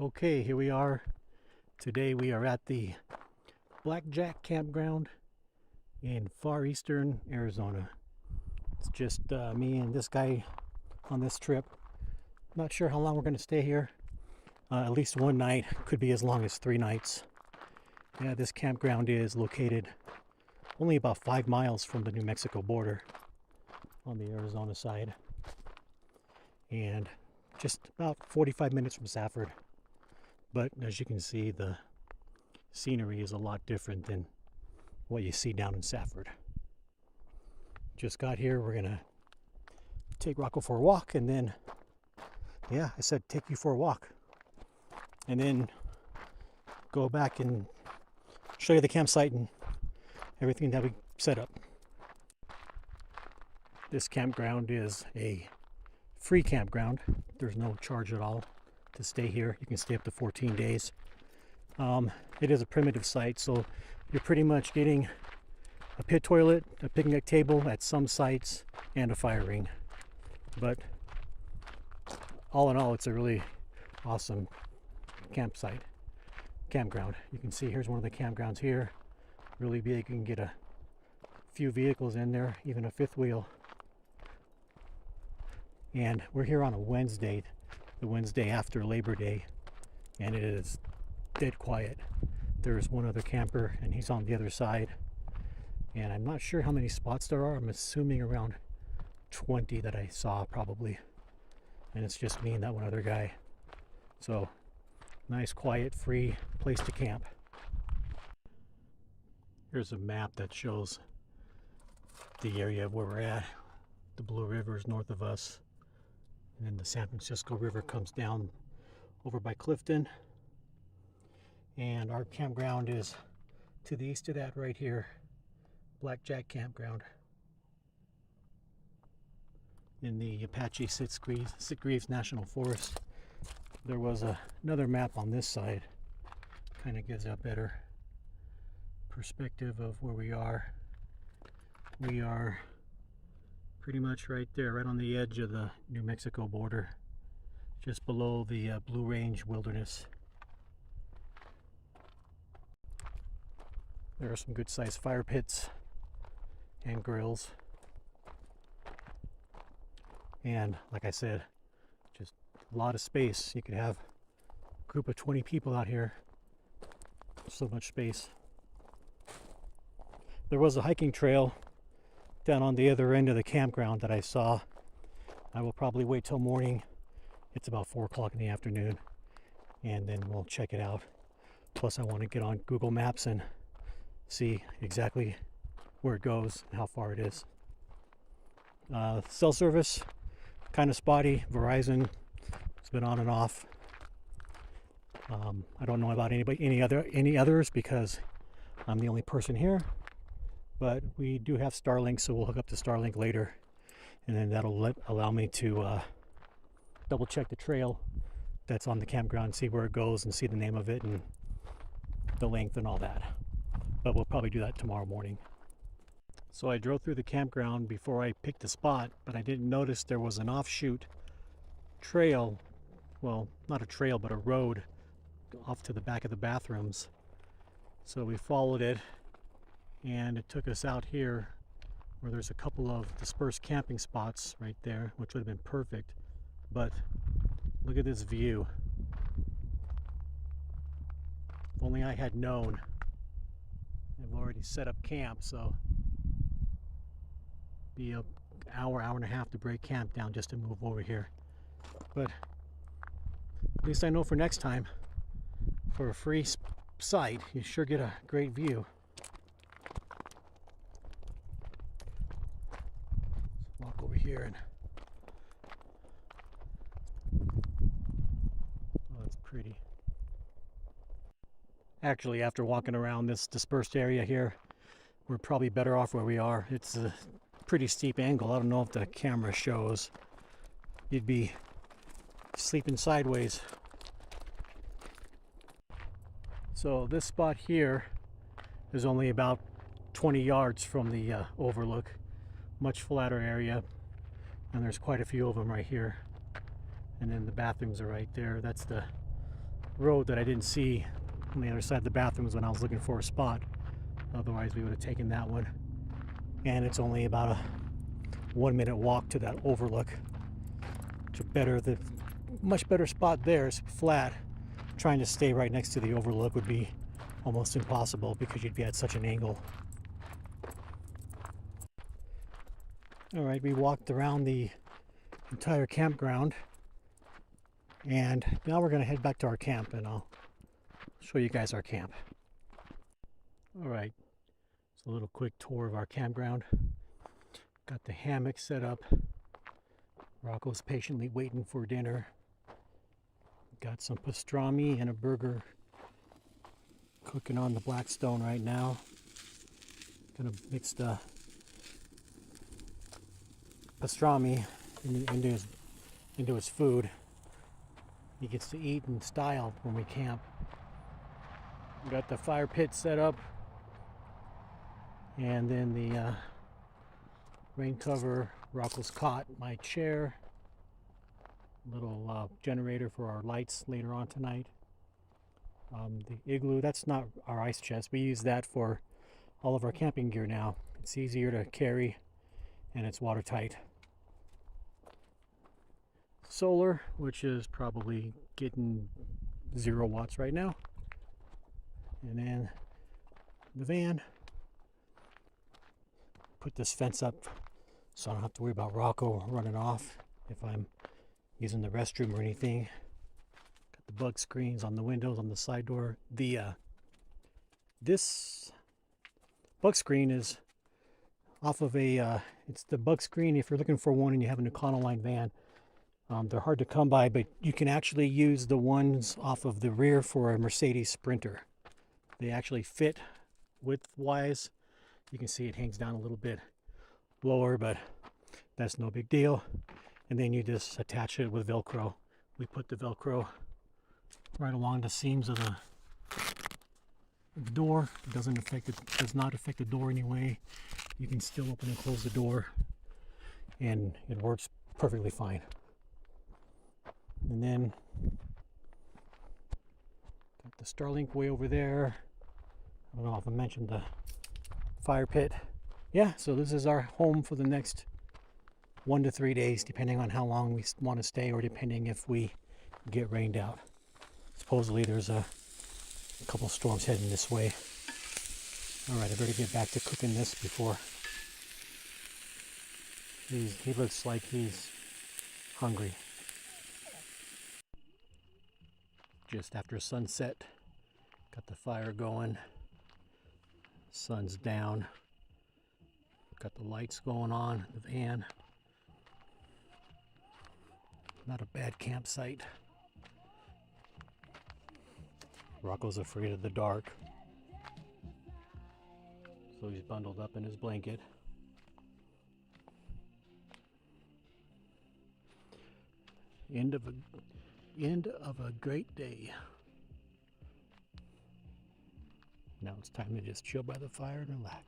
Okay, here we are. Today we are at the Blackjack Campground in far eastern Arizona. It's just me and this guy on this trip. Not sure how long we're going to stay here. At least one night, could be as long as 3 nights. Yeah, this campground is located only about 5 miles from the New Mexico border on the Arizona side, and just about 45 minutes from Safford. But as you can see, the scenery is a lot different than what you see down in Safford. Just got here. We're gonna take Rocco for a walk, and then, yeah, I said take you for a walk, and then go back and show you the campsite and everything that we set up. This campground is a free campground. There's no charge at all to stay here. You can stay up to 14 days. It is a primitive site, so you're pretty much getting a pit toilet, a picnic table at some sites, and a fire ring. But all in all, it's a really awesome campground. You can see here's one of the campgrounds here. Really big. You can get a few vehicles in there, even a fifth wheel. And we're here on a Wednesday, the Wednesday after Labor Day, and it is dead quiet. There's one other camper, and he's on the other side. And I'm not sure how many spots there are. I'm assuming around 20 that I saw probably. And it's just me and that one other guy. So, nice, quiet, free place to camp. Here's a map that shows the area of where we're at. The Blue River is north of us. And then the San Francisco River comes down over by Clifton. And our campground is to the east of that right here, Blackjack Campground in the Apache Sitgreaves National Forest. There was another map on this side, kind of gives a better perspective of where we are. We are pretty much right there, right on the edge of the New Mexico border, just below the Blue Range Wilderness. There are some good sized fire pits and grills. And like I said, just a lot of space. You could have a group of 20 people out here. So much space. There was a hiking trail down on the other end of the campground that I saw. I will probably wait till morning. It's about 4 o'clock in the afternoon, and then we'll check it out. Plus I want to get on Google Maps and see exactly where it goes and how far it is. Cell service, kind of spotty. Verizon, it's been on and off. I don't know about any others because I'm the only person here. But we do have Starlink, so we'll hook up to Starlink later, and then that'll allow me to double check the trail that's on the campground, see where it goes, and see the name of it and the length and all that. But we'll probably do that tomorrow morning. So I drove through the campground before I picked a spot, but I didn't notice there was an offshoot trail. Well, not a trail, but a road off to the back of the bathrooms. So we followed it, and it took us out here where there's a couple of dispersed camping spots right there, which would have been perfect. But look at this view. If only I had known. I've already set up camp, so be an hour and a half to break camp down just to move over here. But at least I know for next time, for a free site, you sure get a great view. Let's walk over here and oh, that's pretty. Actually, after walking around this dispersed area here, we're probably better off where we are. It's a pretty steep angle. I don't know if the camera shows. You'd be sleeping sideways. So this spot here is only about 20 yards from the overlook. Much flatter area, and there's quite a few of them right here. And then the bathrooms are right there. That's the road that I didn't see on the other side of the bathrooms when I was looking for a spot. Otherwise we would have taken that one. And it's only about a 1-minute walk to that overlook. The much better spot there is flat. Trying to stay right next to the overlook would be almost impossible because you'd be at such an angle. Alright, we walked around the entire campground, and now we're going to head back to our camp, and I'll show you guys our camp. Alright, it's a little quick tour of our campground. Got the hammock set up. Rocco's patiently waiting for dinner. Got some pastrami and a burger cooking on the Blackstone right now. Gonna mix the pastrami into his food. He gets to eat in style when we camp. We got the fire pit set up, and then the rain cover, Rocco's cot, my chair, little generator for our lights later on tonight. The igloo, that's not our ice chest. We use that for all of our camping gear now. It's easier to carry and it's watertight. Solar, which is probably getting 0 watts right now. And then the van. Put this fence up so I don't have to worry about Rocco running off if I'm using the restroom or anything. Got the bug screens on the windows on the side door. This bug screen is off of it's the bug screen if you're looking for one and you have an Econoline van. They're hard to come by, but you can actually use the ones off of the rear for a Mercedes Sprinter. They actually fit width-wise. You can see it hangs down a little bit lower, but that's no big deal. And then you just attach it with Velcro. We put the Velcro right along the seams of the door. It does not affect the door anyway. You can still open and close the door, and it works perfectly fine. And then got the Starlink way over there. I don't know if I mentioned the fire pit. Yeah, so this is our home for the next 1 to 3 days, depending on how long we want to stay, or depending if we get rained out. Supposedly there's a couple storms heading this way. Alright, I better get back to cooking this before he looks like he's hungry. Just after sunset, got the fire going. Sun's down. Got the lights going on, the van. Not a bad campsite. Rocco's afraid of the dark, so he's bundled up in his blanket. End of a great day. Now it's time to just chill by the fire and relax.